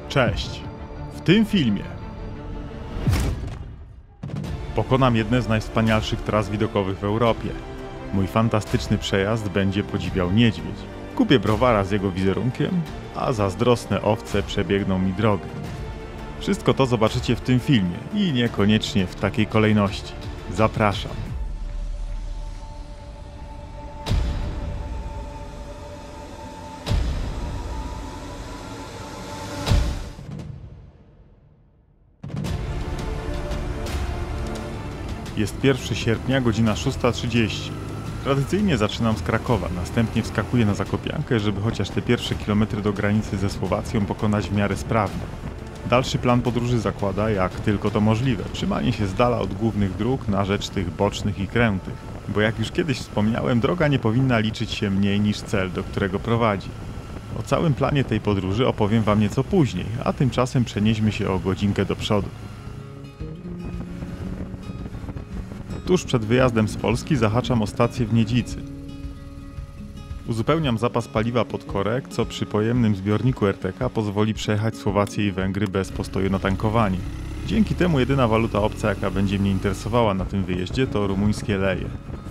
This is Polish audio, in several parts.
Cześć! W tym filmie pokonam jedne z najwspanialszych tras widokowych w Europie. Mój fantastyczny przejazd będzie podziwiał niedźwiedź. Kupię browara z jego wizerunkiem, a zazdrosne owce przebiegną mi drogę. Wszystko to zobaczycie w tym filmie i niekoniecznie w takiej kolejności. Zapraszam. Jest 1 sierpnia, godzina 6:30. Tradycyjnie zaczynam z Krakowa, następnie wskakuję na Zakopiankę, żeby chociaż te pierwsze kilometry do granicy ze Słowacją pokonać w miarę sprawnie. Dalszy plan podróży zakłada, jak tylko to możliwe, trzymanie się z dala od głównych dróg na rzecz tych bocznych i krętych. Bo jak już kiedyś wspomniałem, droga nie powinna liczyć się mniej niż cel, do którego prowadzi. O całym planie tej podróży opowiem wam nieco później, a tymczasem przenieśmy się o godzinkę do przodu. Tuż przed wyjazdem z Polski zahaczam o stację w Niedzicy. Uzupełniam zapas paliwa pod korek, co przy pojemnym zbiorniku RTK pozwoli przejechać Słowację i Węgry bez postoju na tankowanie. Dzięki temu jedyna waluta obca, jaka będzie mnie interesowała na tym wyjeździe, to rumuńskie leje.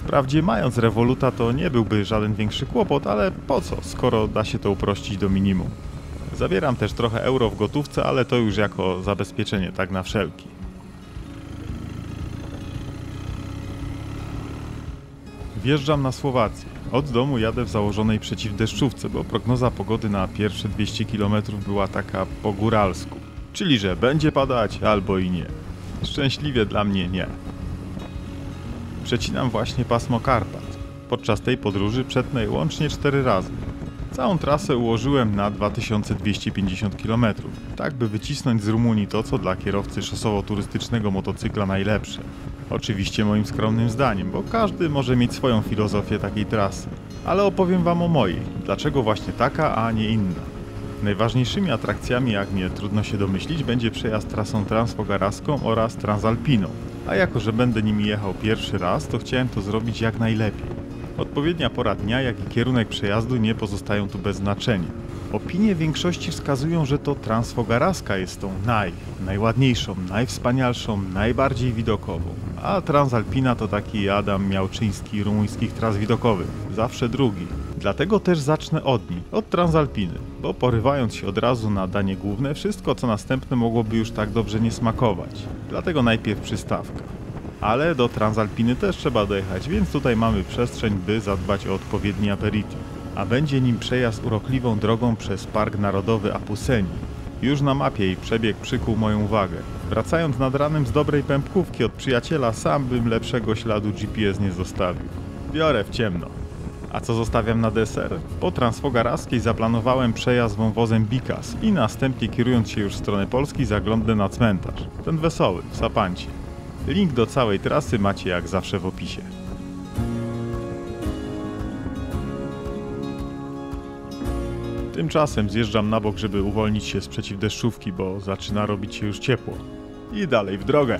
Wprawdzie mając rewoluta to nie byłby żaden większy kłopot, ale po co, skoro da się to uprościć do minimum. Zabieram też trochę euro w gotówce, ale to już jako zabezpieczenie, tak na wszelki. Wjeżdżam na Słowację. Od domu jadę w założonej przeciwdeszczówce, bo prognoza pogody na pierwsze 200 km była taka po góralsku. Czyli, że będzie padać albo i nie. Szczęśliwie dla mnie nie. Przecinam właśnie pasmo Karpat. Podczas tej podróży przetnę łącznie 4 razy. Całą trasę ułożyłem na 2250 km, tak by wycisnąć z Rumunii to, co dla kierowcy szosowo-turystycznego motocykla najlepsze. Oczywiście moim skromnym zdaniem, bo każdy może mieć swoją filozofię takiej trasy. Ale opowiem wam o mojej, dlaczego właśnie taka, a nie inna. Najważniejszymi atrakcjami, jak nie trudno się domyślić, będzie przejazd trasą transfogaraską oraz transalpiną. A jako, że będę nimi jechał pierwszy raz, to chciałem to zrobić jak najlepiej. Odpowiednia pora dnia, jak i kierunek przejazdu nie pozostają tu bez znaczenia. Opinie większości wskazują, że to transfogaraska jest tą najładniejszą, najwspanialszą, najbardziej widokową. A transalpina to taki Adam Miałczyński rumuńskich tras widokowych. Zawsze drugi. Dlatego też zacznę od niej, od transalpiny. Bo porywając się od razu na danie główne, wszystko co następne mogłoby już tak dobrze nie smakować. Dlatego najpierw przystawka. Ale do transalpiny też trzeba dojechać, więc tutaj mamy przestrzeń, by zadbać o odpowiedni aperitif. A będzie nim przejazd urokliwą drogą przez Park Narodowy Apuseni. Już na mapie jej przebieg przykuł moją uwagę. Wracając nad ranem z dobrej pępkówki od przyjaciela, sam bym lepszego śladu GPS nie zostawił. Biorę w ciemno. A co zostawiam na deser? Po transfogaraskiej zaplanowałem przejazd wąwozem Bikas i następnie kierując się już w stronę Polski zaglądnę na cmentarz. Ten wesoły, w Sapancie. Link do całej trasy macie jak zawsze w opisie. Tymczasem zjeżdżam na bok, żeby uwolnić się z przeciwdeszczówki, bo zaczyna robić się już ciepło. I dalej w drogę.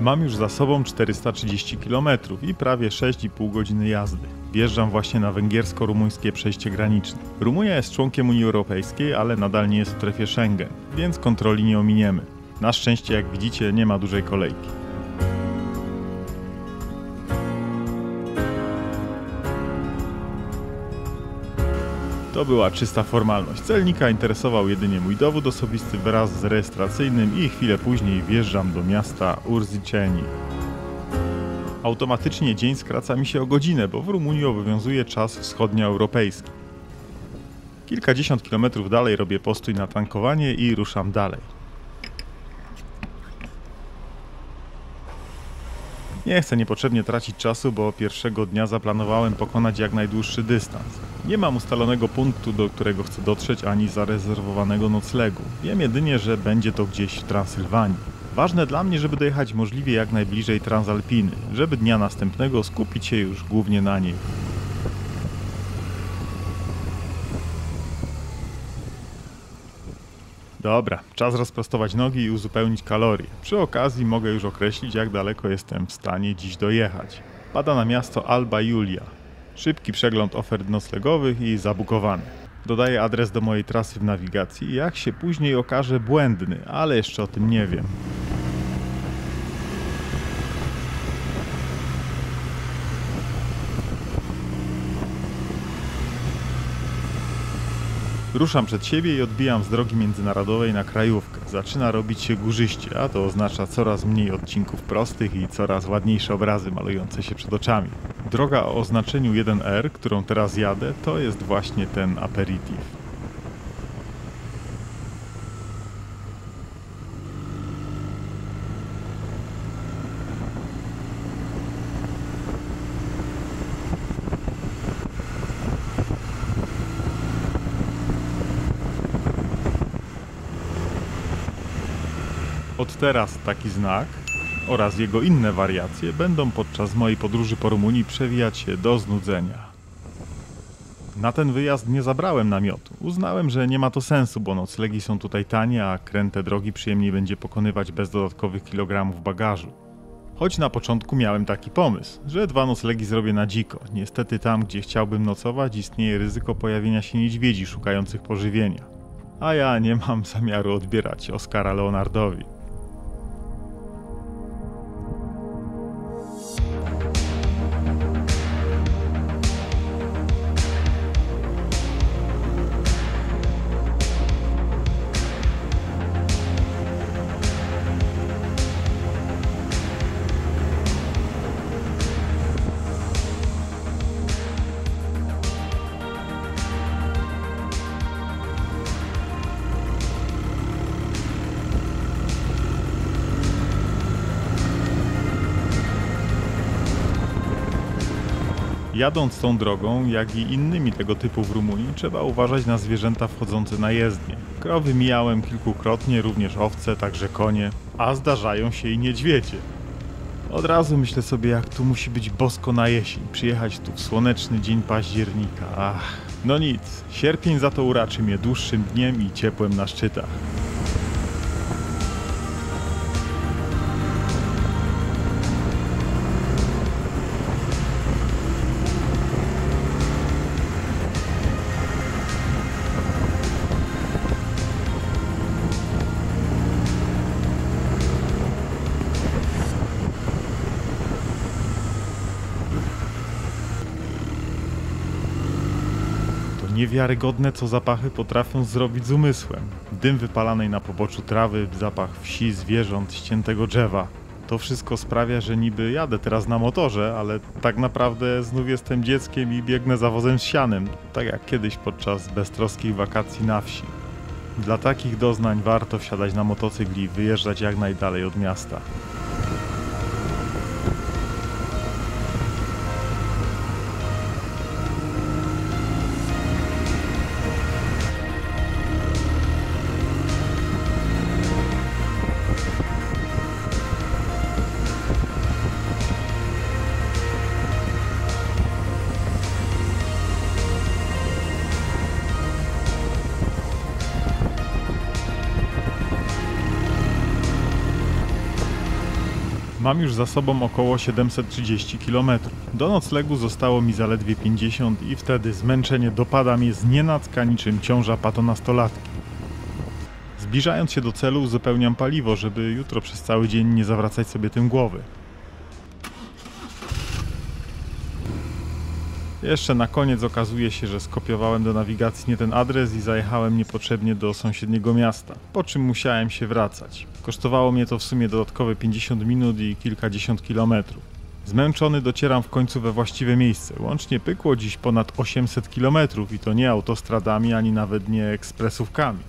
Mam już za sobą 430 km i prawie 6,5 godziny jazdy. Wjeżdżam właśnie na węgiersko-rumuńskie przejście graniczne. Rumunia jest członkiem Unii Europejskiej, ale nadal nie jest w strefie Schengen, więc kontroli nie ominiemy. Na szczęście, jak widzicie, nie ma dużej kolejki. To była czysta formalność. Celnika interesował jedynie mój dowód osobisty wraz z rejestracyjnym i chwilę później wjeżdżam do miasta Urziceni. Automatycznie dzień skraca mi się o godzinę, bo w Rumunii obowiązuje czas wschodnioeuropejski. Kilkadziesiąt kilometrów dalej robię postój na tankowanie i ruszam dalej. Nie chcę niepotrzebnie tracić czasu, bo pierwszego dnia zaplanowałem pokonać jak najdłuższy dystans. Nie mam ustalonego punktu, do którego chcę dotrzeć, ani zarezerwowanego noclegu. Wiem jedynie, że będzie to gdzieś w Transylwanii. Ważne dla mnie, żeby dojechać możliwie jak najbliżej Transalpiny, żeby dnia następnego skupić się już głównie na niej. Dobra, czas rozprostować nogi i uzupełnić kalorie. Przy okazji mogę już określić, jak daleko jestem w stanie dziś dojechać. Pada na miasto Alba Iulia. Szybki przegląd ofert noclegowych i zabukowany. Dodaję adres do mojej trasy w nawigacji, jak się później okaże błędny, ale jeszcze o tym nie wiem. Ruszam przed siebie i odbijam z drogi międzynarodowej na krajówkę. Zaczyna robić się górzyście, a to oznacza coraz mniej odcinków prostych i coraz ładniejsze obrazy malujące się przed oczami. Droga o oznaczeniu 1R, którą teraz jadę, to jest właśnie ten aperitif. Od teraz taki znak oraz jego inne wariacje będą podczas mojej podróży po Rumunii przewijać się do znudzenia. Na ten wyjazd nie zabrałem namiotu. Uznałem, że nie ma to sensu, bo noclegi są tutaj tanie, a kręte drogi przyjemniej będzie pokonywać bez dodatkowych kilogramów bagażu. Choć na początku miałem taki pomysł, że 2 noclegi zrobię na dziko. Niestety tam, gdzie chciałbym nocować, istnieje ryzyko pojawienia się niedźwiedzi szukających pożywienia. A ja nie mam zamiaru odbierać Oscara Leonardowi. Jadąc tą drogą, jak i innymi tego typu w Rumunii, trzeba uważać na zwierzęta wchodzące na jezdnię. Krowy mijałem kilkukrotnie, również owce, także konie, a zdarzają się i niedźwiedzie. Od razu myślę sobie, jak tu musi być bosko na jesień, przyjechać tu w słoneczny dzień października. Ach, no nic, sierpień za to uraczy mnie dłuższym dniem i ciepłem na szczytach. Niewiarygodne, co zapachy potrafią zrobić z umysłem. Dym wypalanej na poboczu trawy, zapach wsi, zwierząt, ściętego drzewa. To wszystko sprawia, że niby jadę teraz na motorze, ale tak naprawdę znów jestem dzieckiem i biegnę za wozem z sianem, tak jak kiedyś podczas beztroskich wakacji na wsi. Dla takich doznań warto wsiadać na motocykl i wyjeżdżać jak najdalej od miasta. Mam już za sobą około 730 km. Do noclegu zostało mi zaledwie 50 i wtedy zmęczenie dopada mnie znienacka niczym ciąża patonastolatki. Zbliżając się do celu uzupełniam paliwo, żeby jutro przez cały dzień nie zawracać sobie tym głowy. Jeszcze na koniec okazuje się, że skopiowałem do nawigacji nie ten adres i zajechałem niepotrzebnie do sąsiedniego miasta, po czym musiałem się wracać. Kosztowało mnie to w sumie dodatkowe 50 minut i kilkadziesiąt kilometrów. Zmęczony docieram w końcu we właściwe miejsce. Łącznie pykło dziś ponad 800 kilometrów i to nie autostradami, ani nawet nie ekspresówkami.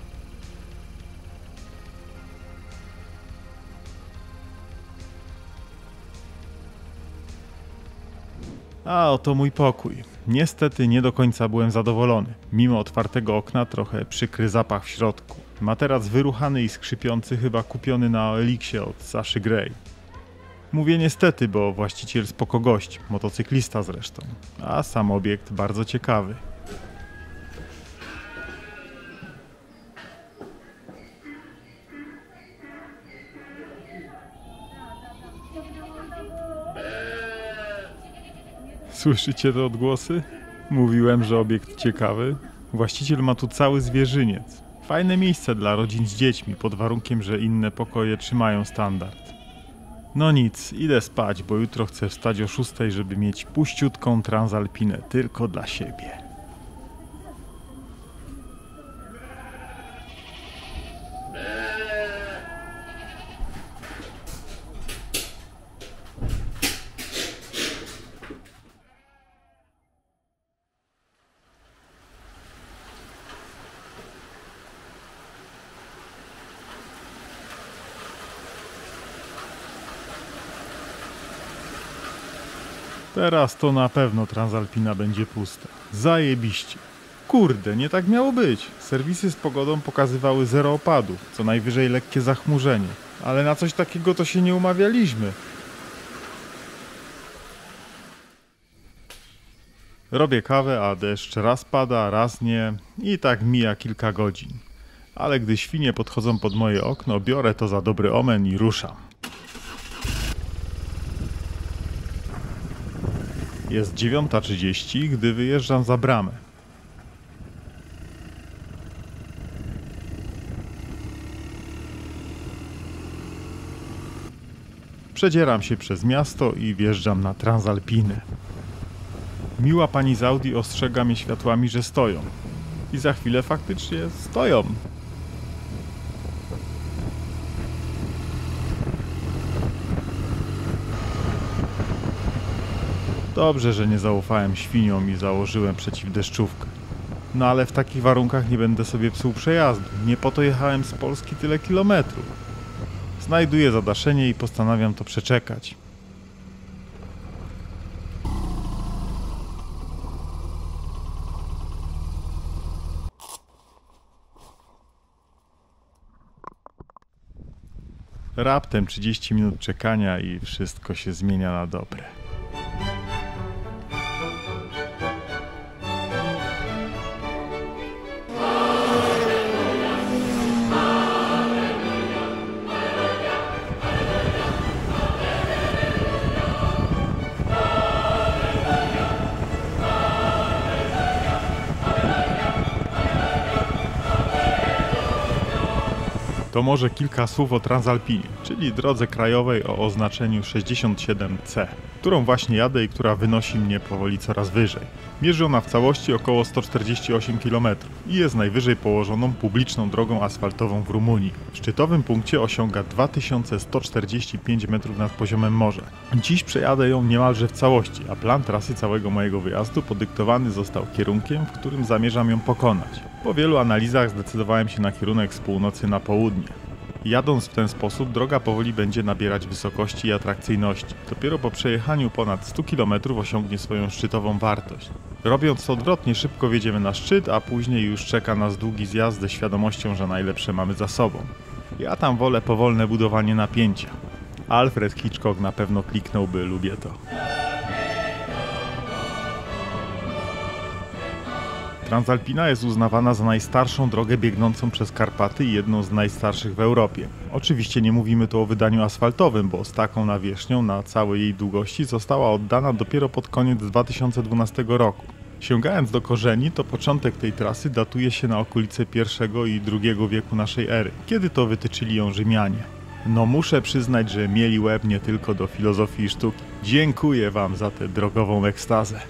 A oto mój pokój. Niestety nie do końca byłem zadowolony. Mimo otwartego okna trochę przykry zapach w środku. Materac wyruchany i skrzypiący, chyba kupiony na OLX-ie od Saszy Grey. Mówię niestety, bo właściciel spoko gość, motocyklista zresztą. A sam obiekt bardzo ciekawy. Słyszycie te odgłosy? Mówiłem, że obiekt ciekawy. Właściciel ma tu cały zwierzyniec. Fajne miejsce dla rodzin z dziećmi, pod warunkiem, że inne pokoje trzymają standard. No nic, idę spać, bo jutro chcę wstać o 6, żeby mieć puściutką Transalpinę tylko dla siebie. Teraz to na pewno Transalpina będzie pusta. Zajebiście. Kurde, nie tak miało być. Serwisy z pogodą pokazywały 0 opadów, co najwyżej lekkie zachmurzenie. Ale na coś takiego to się nie umawialiśmy. Robię kawę, a deszcz raz pada, raz nie i tak mija kilka godzin. Ale gdy świnie podchodzą pod moje okno, biorę to za dobry omen i ruszam. Jest 9:30, gdy wyjeżdżam za bramę. Przedzieram się przez miasto i wjeżdżam na Transalpinę. Miła pani z Audi ostrzega mnie światłami, że stoją. I za chwilę faktycznie stoją. Dobrze, że nie zaufałem świniom i założyłem przeciwdeszczówkę. No ale w takich warunkach nie będę sobie psuł przejazdu. Nie po to jechałem z Polski tyle kilometrów. Znajduję zadaszenie i postanawiam to przeczekać. Raptem 30 minut czekania i wszystko się zmienia na dobre. To może kilka słów o Transalpinie, czyli drodze krajowej o oznaczeniu 67C, którą właśnie jadę i która wynosi mnie powoli coraz wyżej. Mierzy ona w całości około 148 km i jest najwyżej położoną publiczną drogą asfaltową w Rumunii. W szczytowym punkcie osiąga 2145 metrów nad poziomem morza. Dziś przejadę ją niemalże w całości, a plan trasy całego mojego wyjazdu podyktowany został kierunkiem, w którym zamierzam ją pokonać. Po wielu analizach zdecydowałem się na kierunek z północy na południe. Jadąc w ten sposób, droga powoli będzie nabierać wysokości i atrakcyjności. Dopiero po przejechaniu ponad 100 km osiągnie swoją szczytową wartość. Robiąc to odwrotnie, szybko wjedziemy na szczyt, a później już czeka nas długi zjazd ze świadomością, że najlepsze mamy za sobą. Ja tam wolę powolne budowanie napięcia. Alfred Hitchcock na pewno kliknąłby "lubię to". Transalpina jest uznawana za najstarszą drogę biegnącą przez Karpaty i jedną z najstarszych w Europie. Oczywiście nie mówimy tu o wydaniu asfaltowym, bo z taką nawierzchnią na całej jej długości została oddana dopiero pod koniec 2012 roku. Sięgając do korzeni, to początek tej trasy datuje się na okolice I i II wieku naszej ery, kiedy to wytyczyli ją Rzymianie. No muszę przyznać, że mieli łeb nie tylko do filozofii i sztuki. Dziękuję wam za tę drogową ekstazę.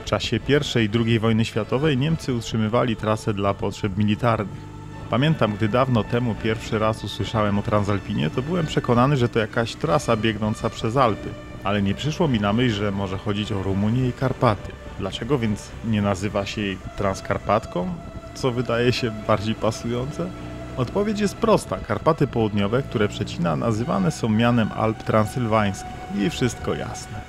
W czasie I i II wojny światowej Niemcy utrzymywali trasę dla potrzeb militarnych. Pamiętam, gdy dawno temu pierwszy raz usłyszałem o Transalpinie, to byłem przekonany, że to jakaś trasa biegnąca przez Alpy. Ale nie przyszło mi na myśl, że może chodzić o Rumunię i Karpaty. Dlaczego więc nie nazywa się jej Transkarpatką? Co wydaje się bardziej pasujące? Odpowiedź jest prosta. Karpaty Południowe, które przecina, nazywane są mianem Alp Transylwańskich. I wszystko jasne.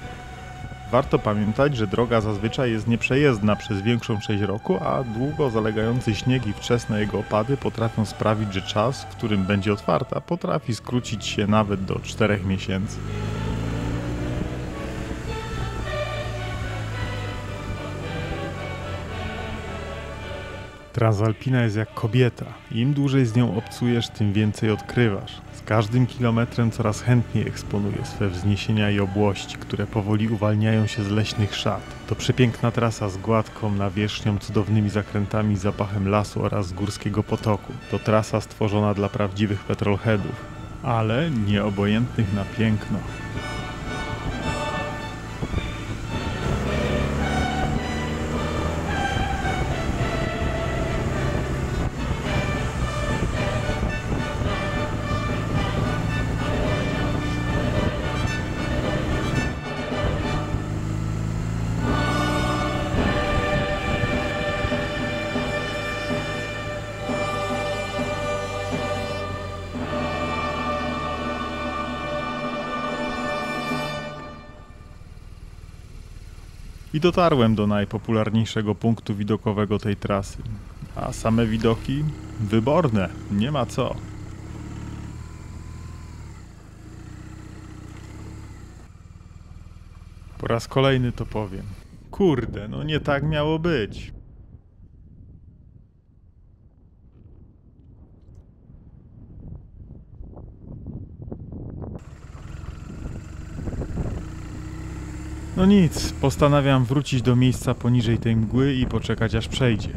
Warto pamiętać, że droga zazwyczaj jest nieprzejezdna przez większą część roku, a długo zalegający śnieg i wczesne jego opady potrafią sprawić, że czas, w którym będzie otwarta, potrafi skrócić się nawet do 4 miesięcy. Transalpina jest jak kobieta. Im dłużej z nią obcujesz, tym więcej odkrywasz. Z każdym kilometrem coraz chętniej eksponuje swe wzniesienia i obłości, które powoli uwalniają się z leśnych szat. To przepiękna trasa z gładką nawierzchnią, cudownymi zakrętami, zapachem lasu oraz górskiego potoku. To trasa stworzona dla prawdziwych petrolheadów, ale nieobojętnych na piękno. I dotarłem do najpopularniejszego punktu widokowego tej trasy. A same widoki? Wyborne, nie ma co. Po raz kolejny to powiem. Kurde, no nie tak miało być. No nic, postanawiam wrócić do miejsca poniżej tej mgły i poczekać aż przejdzie.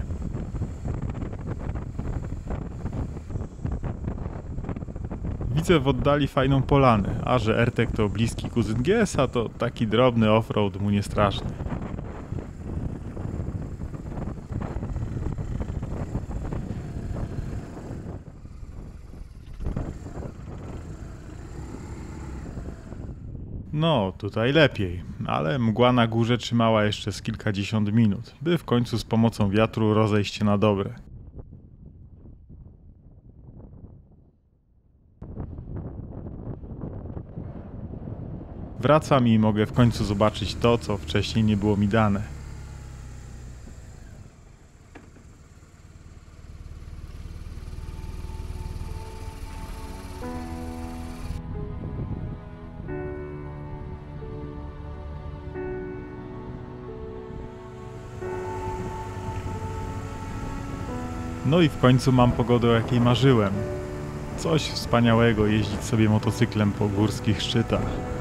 Widzę w oddali fajną polanę, a że Ertek to bliski kuzyn GS-a, to taki drobny offroad mu nie straszny. No, tutaj lepiej, ale mgła na górze trzymała jeszcze z kilkadziesiąt minut, by w końcu z pomocą wiatru rozejść się na dobre. Wracam i mogę w końcu zobaczyć to, co wcześniej nie było mi dane. No i w końcu mam pogodę, o jakiej marzyłem. Coś wspaniałego jeździć sobie motocyklem po górskich szczytach.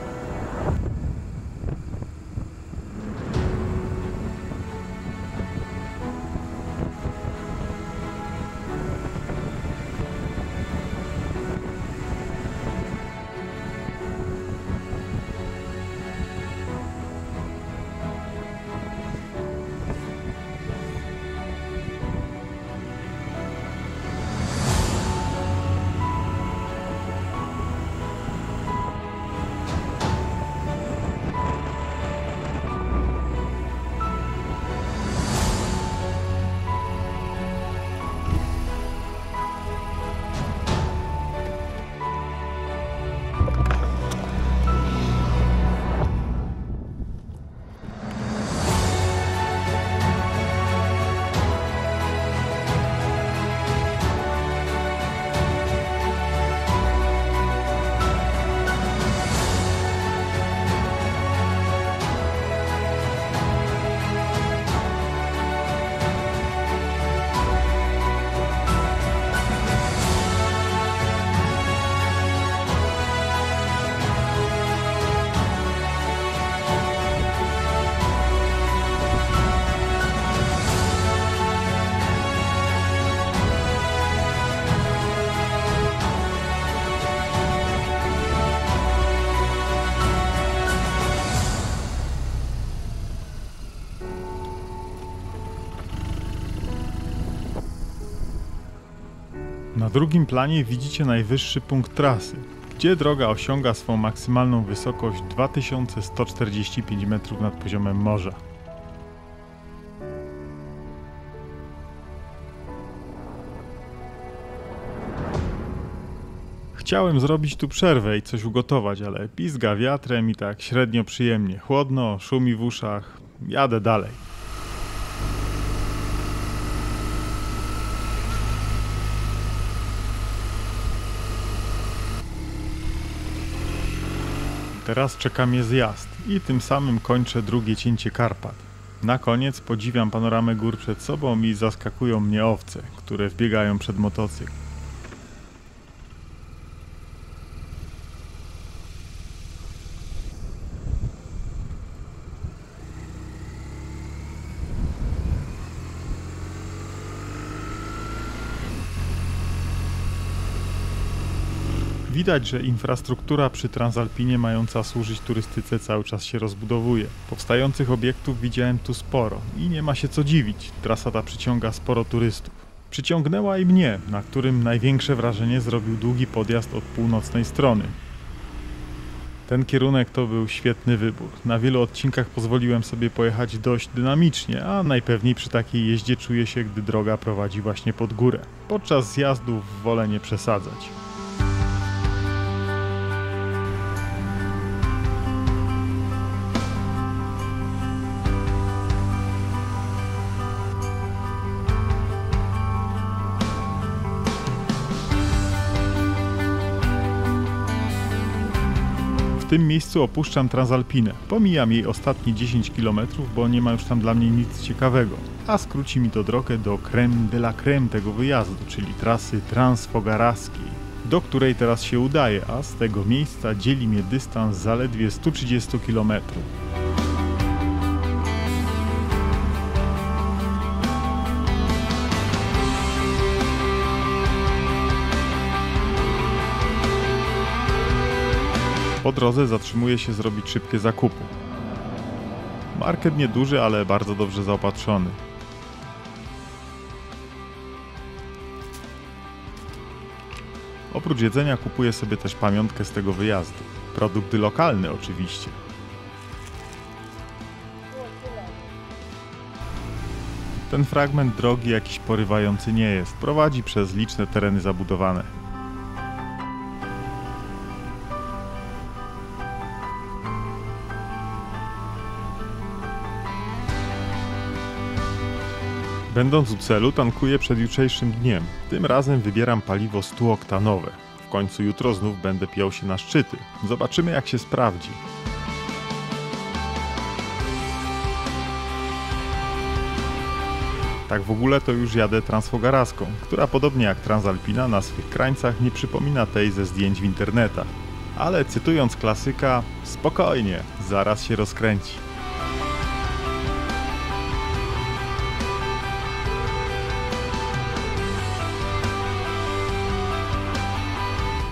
Na drugim planie widzicie najwyższy punkt trasy, gdzie droga osiąga swą maksymalną wysokość 2145 metrów nad poziomem morza. Chciałem zrobić tu przerwę i coś ugotować, ale pizga wiatrem i tak średnio przyjemnie. Chłodno, szumi w uszach. Jadę dalej. Teraz czeka mnie zjazd i tym samym kończę drugie cięcie Karpat. Na koniec podziwiam panoramę gór przed sobą i zaskakują mnie owce, które wbiegają przed motocykl. Widać, że infrastruktura przy Transalpinie mająca służyć turystyce cały czas się rozbudowuje. Powstających obiektów widziałem tu sporo i nie ma się co dziwić. Trasa ta przyciąga sporo turystów. Przyciągnęła i mnie, na którym największe wrażenie zrobił długi podjazd od północnej strony. Ten kierunek to był świetny wybór. Na wielu odcinkach pozwoliłem sobie pojechać dość dynamicznie, a najpewniej przy takiej jeździe czuję się, gdy droga prowadzi właśnie pod górę. Podczas zjazdów wolę nie przesadzać. W tym miejscu opuszczam Transalpinę. Pomijam jej ostatnie 10 km, bo nie ma już tam dla mnie nic ciekawego, a skróci mi to drogę do crème de la crème tego wyjazdu, czyli trasy transfogaraskiej, do której teraz się udaję, a z tego miejsca dzieli mnie dystans zaledwie 130 km. Po drodze zatrzymuję się zrobić szybkie zakupy. Market nieduży, ale bardzo dobrze zaopatrzony. Oprócz jedzenia kupuję sobie też pamiątkę z tego wyjazdu. Produkty lokalne oczywiście. Ten fragment drogi jakiś porywający nie jest. Prowadzi przez liczne tereny zabudowane. Będąc u celu, tankuję przed jutrzejszym dniem. Tym razem wybieram paliwo 100-oktanowe. W końcu jutro znów będę pijał się na szczyty. Zobaczymy, jak się sprawdzi. Tak w ogóle to już jadę transfogaraską, która podobnie jak Transalpina na swych krańcach nie przypomina tej ze zdjęć w internetach. Ale cytując klasyka, spokojnie, zaraz się rozkręci.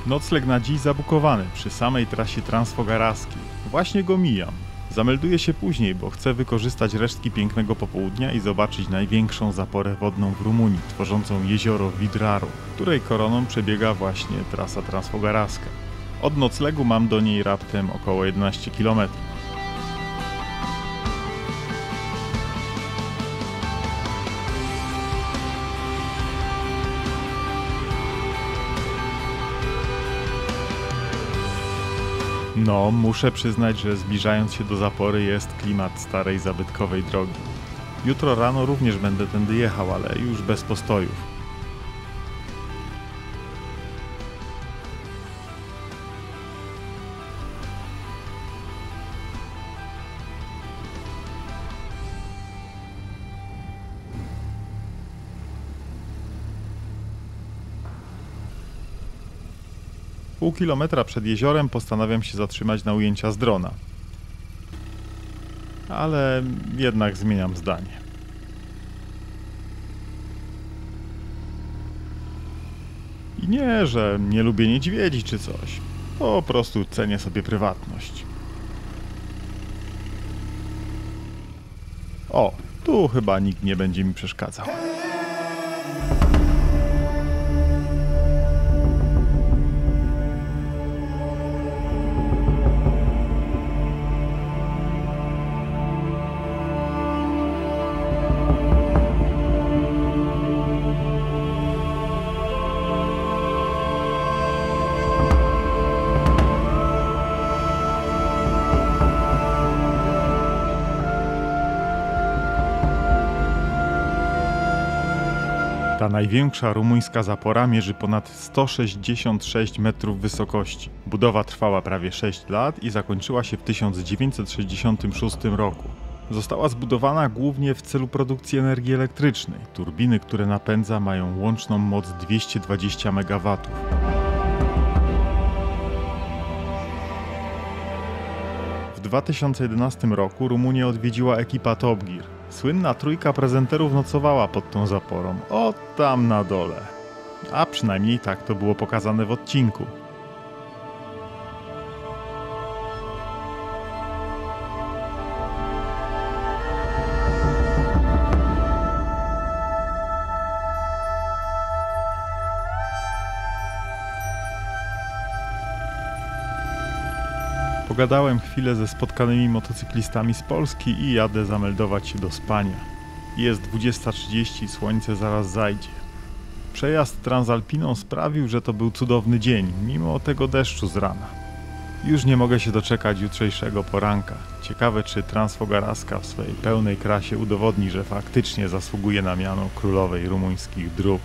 Nocleg na dziś zabukowany przy samej trasie transfogaraskiej. Właśnie go mijam. Zamelduję się później, bo chcę wykorzystać resztki pięknego popołudnia i zobaczyć największą zaporę wodną w Rumunii, tworzącą jezioro Vidraru, której koroną przebiega właśnie trasa transfogaraska. Od noclegu mam do niej raptem około 11 km. No, muszę przyznać, że zbliżając się do zapory jest klimat starej, zabytkowej drogi. Jutro rano również będę tędy jechał, ale już bez postojów. Pół kilometra przed jeziorem postanawiam się zatrzymać na ujęcia z drona. Ale jednak zmieniam zdanie. I nie, że nie lubię niedźwiedzi czy coś. Po prostu cenię sobie prywatność. O, tu chyba nikt nie będzie mi przeszkadzał. Ta największa rumuńska zapora mierzy ponad 166 metrów wysokości. Budowa trwała prawie 6 lat i zakończyła się w 1966 roku. Została zbudowana głównie w celu produkcji energii elektrycznej. Turbiny, które napędza, mają łączną moc 220 MW. W 2011 roku Rumunię odwiedziła ekipa Top Gear. Słynna trójka prezenterów nocowała pod tą zaporą, o tam na dole. A przynajmniej tak to było pokazane w odcinku. Pogadałem chwilę ze spotkanymi motocyklistami z Polski i jadę zameldować się do spania. Jest 20:30, słońce zaraz zajdzie. Przejazd Transalpiną sprawił, że to był cudowny dzień, mimo tego deszczu z rana. Już nie mogę się doczekać jutrzejszego poranka. Ciekawe, czy Transfogaraska w swojej pełnej krasie udowodni, że faktycznie zasługuje na miano królowej rumuńskich dróg.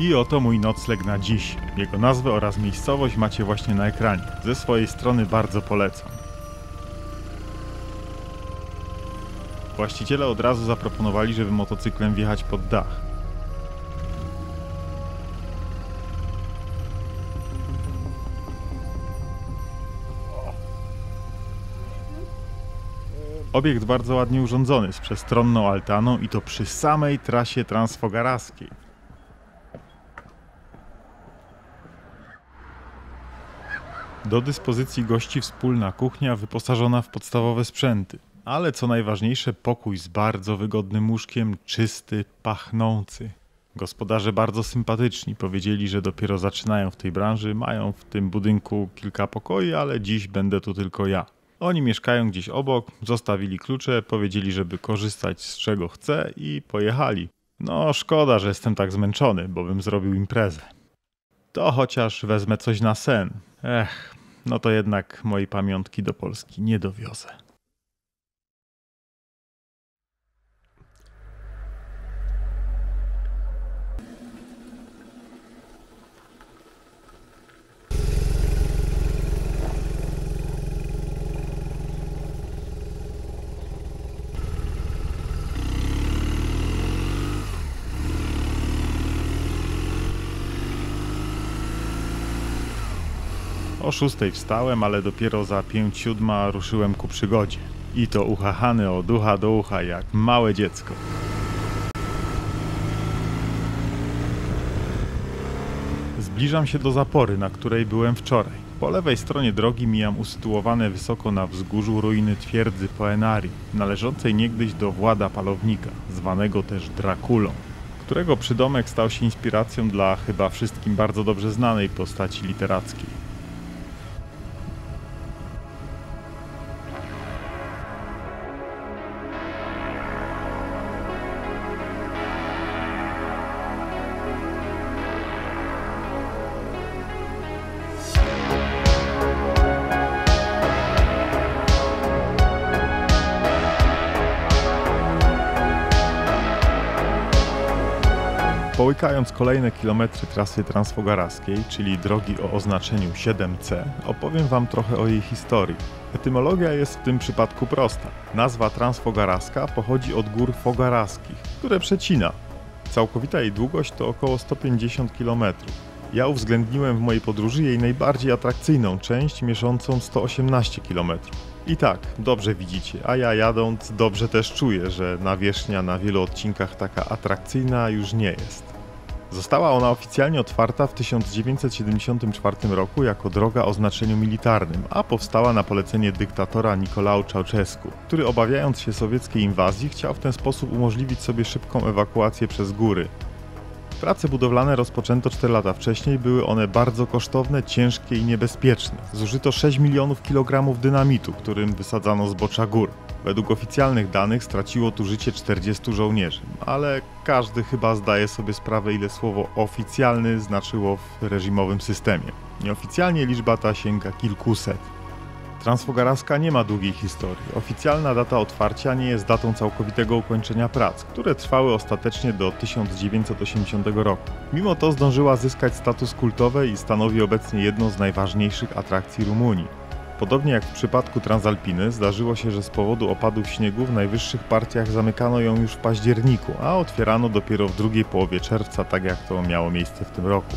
I oto mój nocleg na dziś. Jego nazwę oraz miejscowość macie właśnie na ekranie. Ze swojej strony bardzo polecam. Właściciele od razu zaproponowali, żeby motocyklem wjechać pod dach. Obiekt bardzo ładnie urządzony, z przestronną altaną i to przy samej trasie transfogaraskiej. Do dyspozycji gości wspólna kuchnia wyposażona w podstawowe sprzęty. Ale co najważniejsze, pokój z bardzo wygodnym łóżkiem, czysty, pachnący. Gospodarze bardzo sympatyczni, powiedzieli, że dopiero zaczynają w tej branży, mają w tym budynku kilka pokoi, ale dziś będę tu tylko ja. Oni mieszkają gdzieś obok, zostawili klucze, powiedzieli, żeby korzystać z czego chcę i pojechali. No szkoda, że jestem tak zmęczony, bo bym zrobił imprezę. To chociaż wezmę coś na sen. No to jednak mojej pamiątki do Polski nie dowiozę. O 6:00 wstałem, ale dopiero za 5:07 ruszyłem ku przygodzie. I to uchachany od ucha do ucha, jak małe dziecko. Zbliżam się do zapory, na której byłem wczoraj. Po lewej stronie drogi mijam usytuowane wysoko na wzgórzu ruiny twierdzy Poenari, należącej niegdyś do Włada Palownika, zwanego też Drakulą, którego przydomek stał się inspiracją dla chyba wszystkim bardzo dobrze znanej postaci literackiej. Połykając kolejne kilometry trasy transfogaraskiej, czyli drogi o oznaczeniu 7C, opowiem Wam trochę o jej historii. Etymologia jest w tym przypadku prosta. Nazwa Transfogaraska pochodzi od gór Fogaraskich, które przecina. Całkowita jej długość to około 150 km. Ja uwzględniłem w mojej podróży jej najbardziej atrakcyjną część, mieszczącą 118 km. I tak, dobrze widzicie, a ja jadąc dobrze też czuję, że nawierzchnia na wielu odcinkach taka atrakcyjna już nie jest. Została ona oficjalnie otwarta w 1974 roku jako droga o znaczeniu militarnym, a powstała na polecenie dyktatora Nicolau Ceausescu, który obawiając się sowieckiej inwazji chciał w ten sposób umożliwić sobie szybką ewakuację przez góry. Prace budowlane rozpoczęto 4 lata wcześniej, były one bardzo kosztowne, ciężkie i niebezpieczne. Zużyto 6 milionów kilogramów dynamitu, którym wysadzano zbocza gór. Według oficjalnych danych straciło tu życie 40 żołnierzy, ale każdy chyba zdaje sobie sprawę, ile słowo oficjalny znaczyło w reżimowym systemie. Nieoficjalnie liczba ta sięga kilkuset. Transfogaraska nie ma długiej historii. Oficjalna data otwarcia nie jest datą całkowitego ukończenia prac, które trwały ostatecznie do 1980 roku. Mimo to zdążyła zyskać status kultowy i stanowi obecnie jedną z najważniejszych atrakcji Rumunii. Podobnie jak w przypadku Transalpiny, zdarzyło się, że z powodu opadów śniegu w najwyższych partiach zamykano ją już w październiku, a otwierano dopiero w drugiej połowie czerwca, tak jak to miało miejsce w tym roku.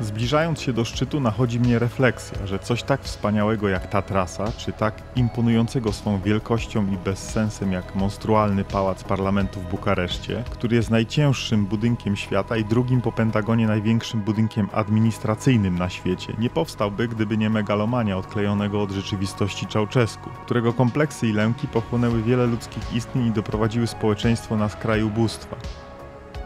Zbliżając się do szczytu, nachodzi mnie refleksja, że coś tak wspaniałego jak ta trasa, czy tak imponującego swą wielkością i bezsensem jak monstrualny pałac parlamentu w Bukareszcie, który jest najcięższym budynkiem świata i drugim po Pentagonie największym budynkiem administracyjnym na świecie, nie powstałby, gdyby nie megalomania odklejonego od rzeczywistości Ceausescu, którego kompleksy i lęki pochłonęły wiele ludzkich istnień i doprowadziły społeczeństwo na skraj ubóstwa.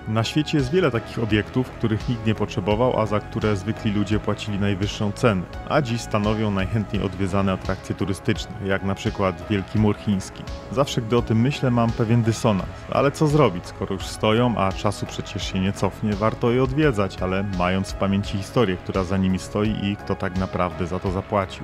Na świecie jest wiele takich obiektów, których nikt nie potrzebował, a za które zwykli ludzie płacili najwyższą cenę, a dziś stanowią najchętniej odwiedzane atrakcje turystyczne, jak na przykład Wielki Mur Chiński. Zawsze gdy o tym myślę, mam pewien dysonans, ale co zrobić, skoro już stoją, a czasu przecież się nie cofnie, warto je odwiedzać, ale mając w pamięci historię, która za nimi stoi i kto tak naprawdę za to zapłacił.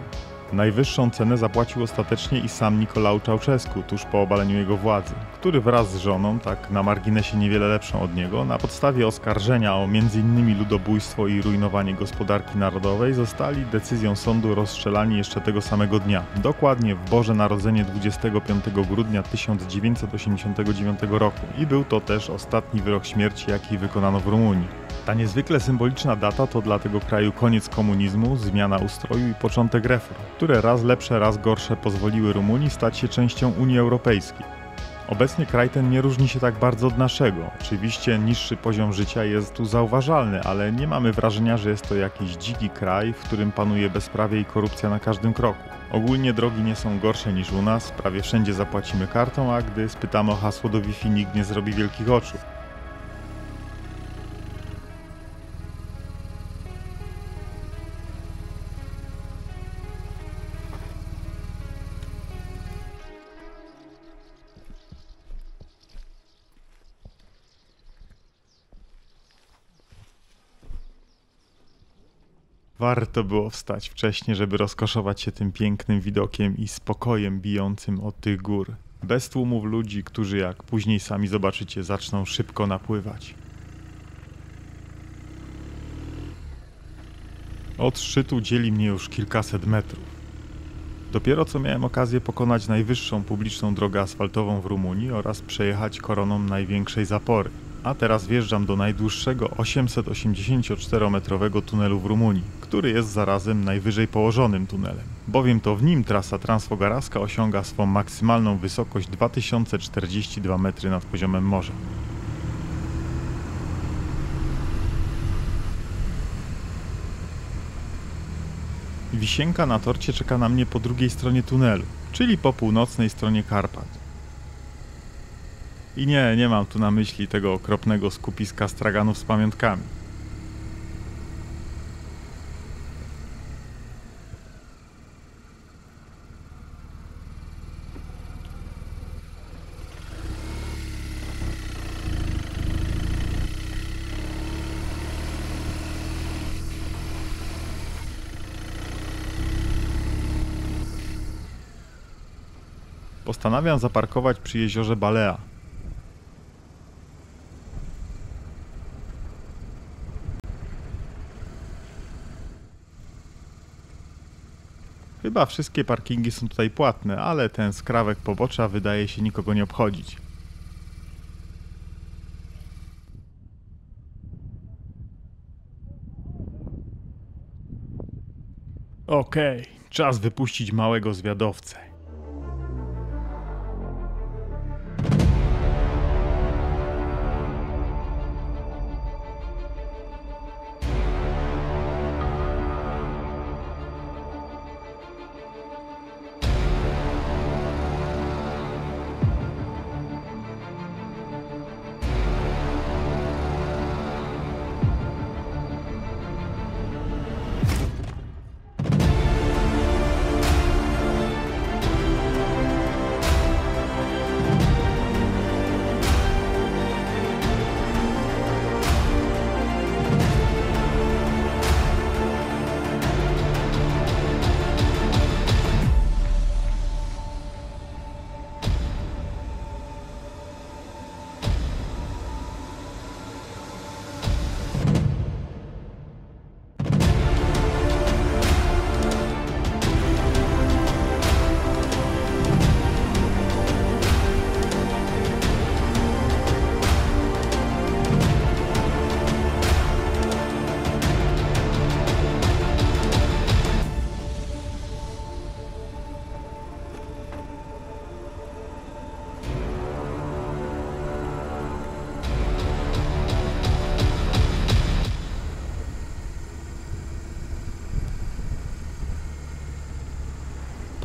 Najwyższą cenę zapłacił ostatecznie i sam Nicolae Ceausescu tuż po obaleniu jego władzy, który wraz z żoną, tak na marginesie niewiele lepszą od niego, na podstawie oskarżenia o m.in. ludobójstwo i rujnowanie gospodarki narodowej zostali decyzją sądu rozstrzelani jeszcze tego samego dnia, dokładnie w Boże Narodzenie 25 grudnia 1989 roku i był to też ostatni wyrok śmierci, jaki wykonano w Rumunii. Ta niezwykle symboliczna data to dla tego kraju koniec komunizmu, zmiana ustroju i początek reform, które raz lepsze, raz gorsze pozwoliły Rumunii stać się częścią Unii Europejskiej. Obecnie kraj ten nie różni się tak bardzo od naszego. Oczywiście niższy poziom życia jest tu zauważalny, ale nie mamy wrażenia, że jest to jakiś dziki kraj, w którym panuje bezprawie i korupcja na każdym kroku. Ogólnie drogi nie są gorsze niż u nas, prawie wszędzie zapłacimy kartą, a gdy spytamy o hasło do Wi-Fi, nikt nie zrobi wielkich oczu. Warto było wstać wcześniej, żeby rozkoszować się tym pięknym widokiem i spokojem bijącym od tych gór. Bez tłumów ludzi, którzy jak później sami zobaczycie, zaczną szybko napływać. Od szczytu dzieli mnie już kilkaset metrów. Dopiero co miałem okazję pokonać najwyższą publiczną drogę asfaltową w Rumunii oraz przejechać koroną największej zapory. A teraz wjeżdżam do najdłuższego 884-metrowego tunelu w Rumunii, który jest zarazem najwyżej położonym tunelem, bowiem to w nim trasa Transfogaraska osiąga swą maksymalną wysokość 2042 metry nad poziomem morza. Wisienka na torcie czeka na mnie po drugiej stronie tunelu, czyli po północnej stronie Karpat. I nie mam tu na myśli tego okropnego skupiska straganów z pamiątkami. Postanawiam zaparkować przy jeziorze Balea. Chyba wszystkie parkingi są tutaj płatne, ale ten skrawek pobocza wydaje się nikogo nie obchodzić. Okej, czas wypuścić małego zwiadowcę.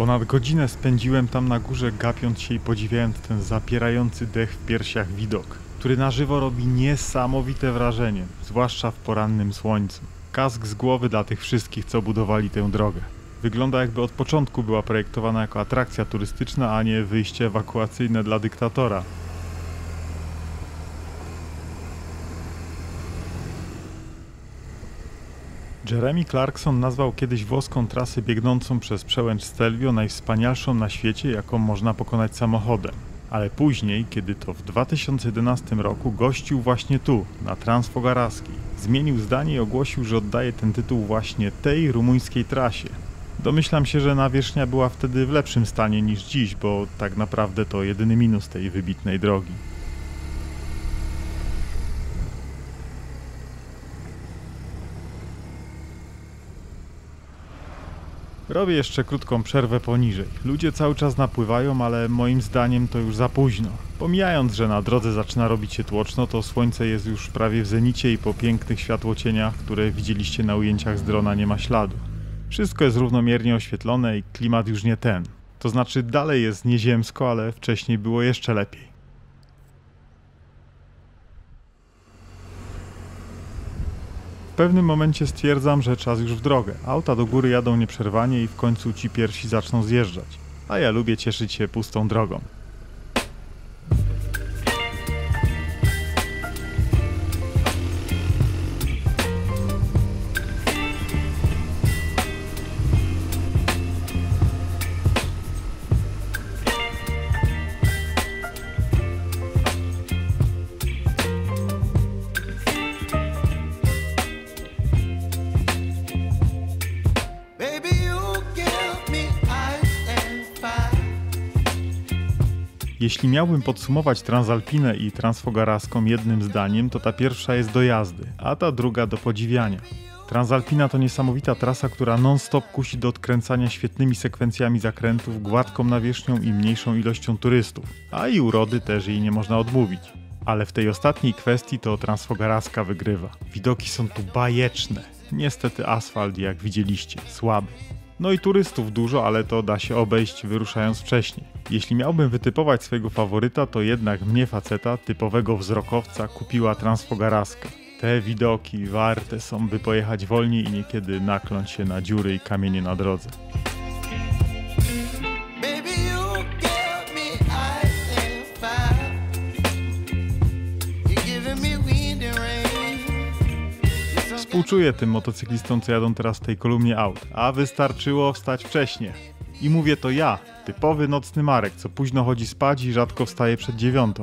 Ponad godzinę spędziłem tam na górze, gapiąc się i podziwiając ten zapierający dech w piersiach widok, który na żywo robi niesamowite wrażenie, zwłaszcza w porannym słońcu. Kask z głowy dla tych wszystkich, co budowali tę drogę. Wygląda, jakby od początku była projektowana jako atrakcja turystyczna, a nie wyjście ewakuacyjne dla dyktatora. Jeremy Clarkson nazwał kiedyś włoską trasę biegnącą przez przełęcz Stelvio najwspanialszą na świecie, jaką można pokonać samochodem. Ale później, kiedy to w 2011 roku gościł właśnie tu, na Transfogaraskiej, zmienił zdanie i ogłosił, że oddaje ten tytuł właśnie tej rumuńskiej trasie. Domyślam się, że nawierzchnia była wtedy w lepszym stanie niż dziś, bo tak naprawdę to jedyny minus tej wybitnej drogi. Robię jeszcze krótką przerwę poniżej. Ludzie cały czas napływają, ale moim zdaniem to już za późno. Pomijając, że na drodze zaczyna robić się tłoczno, to słońce jest już prawie w zenicie i po pięknych światłocieniach, które widzieliście na ujęciach z drona, nie ma śladu. Wszystko jest równomiernie oświetlone i klimat już nie ten. To znaczy dalej jest nieziemsko, ale wcześniej było jeszcze lepiej. W pewnym momencie stwierdzam, że czas już w drogę. Auta do góry jadą nieprzerwanie i w końcu ci pierwsi zaczną zjeżdżać. A ja lubię cieszyć się pustą drogą. Jeśli miałbym podsumować Transalpinę i Transfogaraską jednym zdaniem, to ta pierwsza jest do jazdy, a ta druga do podziwiania. Transalpina to niesamowita trasa, która non-stop kusi do odkręcania świetnymi sekwencjami zakrętów, gładką nawierzchnią i mniejszą ilością turystów, a i urody też jej nie można odmówić. Ale w tej ostatniej kwestii to Transfogaraska wygrywa. Widoki są tu bajeczne. Niestety asfalt, jak widzieliście, słaby. No i turystów dużo, ale to da się obejść wyruszając wcześniej. Jeśli miałbym wytypować swojego faworyta, to jednak mnie, faceta, typowego wzrokowca, kupiła Transfogaraska. Te widoki warte są, by pojechać wolniej i niekiedy nakląć się na dziury i kamienie na drodze. Współczuję tym motocyklistom, co jadą teraz w tej kolumnie aut, a wystarczyło wstać wcześniej. I mówię to ja, typowy nocny Marek, co późno chodzi spać i rzadko wstaje przed 9.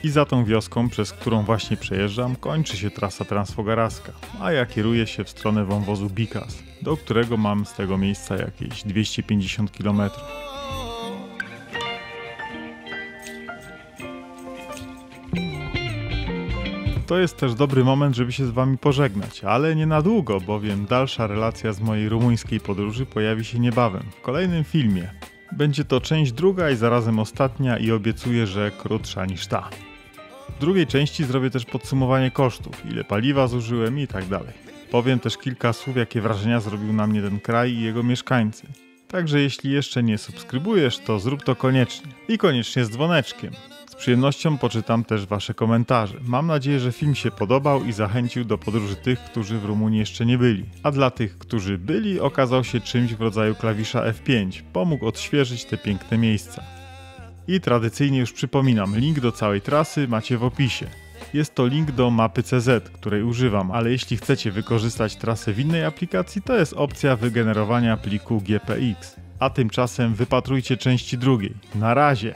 I za tą wioską, przez którą właśnie przejeżdżam, kończy się trasa Transfogaraska, a ja kieruję się w stronę wąwozu Bikas, do którego mam z tego miejsca jakieś 250 km. To jest też dobry moment, żeby się z wami pożegnać, ale nie na długo, bowiem dalsza relacja z mojej rumuńskiej podróży pojawi się niebawem, w kolejnym filmie. Będzie to część druga i zarazem ostatnia i obiecuję, że krótsza niż ta. W drugiej części zrobię też podsumowanie kosztów, ile paliwa zużyłem i tak dalej. Powiem też kilka słów, jakie wrażenia zrobił na mnie ten kraj i jego mieszkańcy. Także jeśli jeszcze nie subskrybujesz, to zrób to koniecznie. I koniecznie z dzwoneczkiem. Z przyjemnością poczytam też wasze komentarze. Mam nadzieję, że film się podobał i zachęcił do podróży tych, którzy w Rumunii jeszcze nie byli. A dla tych, którzy byli, okazał się czymś w rodzaju klawisza F5. Pomógł odświeżyć te piękne miejsca. I tradycyjnie już przypominam, link do całej trasy macie w opisie. Jest to link do mapy CZ, której używam, ale jeśli chcecie wykorzystać trasę w innej aplikacji, to jest opcja wygenerowania pliku GPX. A tymczasem wypatrujcie części drugiej. Na razie!